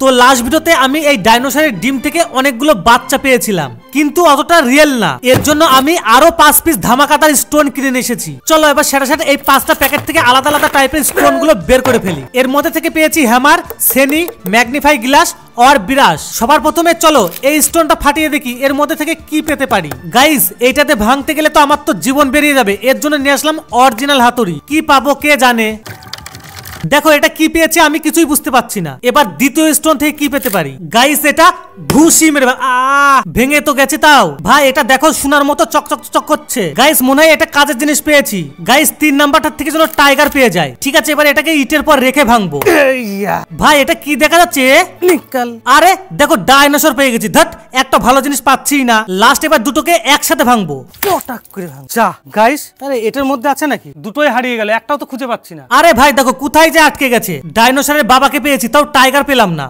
তো লাস্ট ভিডিওতে আমি এই ডাইনোসরের ডিম থেকে অনেকগুলো বাচ্চা পেয়েছিলাম, কিন্তু অতটা রিয়েল না। এর জন্য আমি আরো 5 পিস ধামাকাদার স্টোন কিনে নিয়ে এসেছি। চলো এবার সেটা এই 5টা প্যাকেট থেকে আলাদা আলাদা টাইপের স্টোন গুলো বের করে ফেলি। এর মধ্যে থেকে পেয়েছি হ্যামার, সেনি, ম্যাগনিফাই গ্লাস আর বিরাস। সবার প্রথমে চলো এই স্টোনটা ফাটিয়ে দেখি এর মধ্যে থেকে কি পেতে পারি। গাইস এইটাতে ভাঙতে গেলে তো আমার তো জীবন বেরিয়ে যাবে, এর জন্য নিয়ে আসলাম অরিজিনাল হাতুড়ি। কি পাবো কে জানে। দেখো এটা কি পেয়েছে আমি কিছুই বুঝতে পারছি না। এবার দ্বিতীয় স্টোন থেকে কি পেতে পারি। গাইস এটা ঘুষি মেরে ভেঙে তো গেছে। তাও ভাই এটা দেখো সোনার মতো চকচক করছে। গাইস মনে হয় এটা কাজের জিনিস পেয়েছি। গাইস 3 নাম্বারটার থেকে যেন টাইগার পেয়ে যায়। ঠিক আছে এবার এটাকে ইটের পর রেখে ভাঙবো। ভাই এটা কি দেখা যাচ্ছে। নিকাল। আরে দেখো ডাইনোসর পেয়ে গেছি। ধ্যাট একটা ভালো জিনিস পাচ্ছি না। লাস্ট এবার দুটোকে একসাথে ভাঙবো। পটাক করে ভাঙ। যা গাইস আরে এটার মধ্যে আছে নাকি। দুটোই হারিয়ে গেল, একটাও তো খুঁজে পাচ্ছি না। আরে ভাই দেখো কোথায় যে আটকে গেছে। ডাইনোসরের বাবাকে পেয়েছি তাও টাইগার পেলাম না।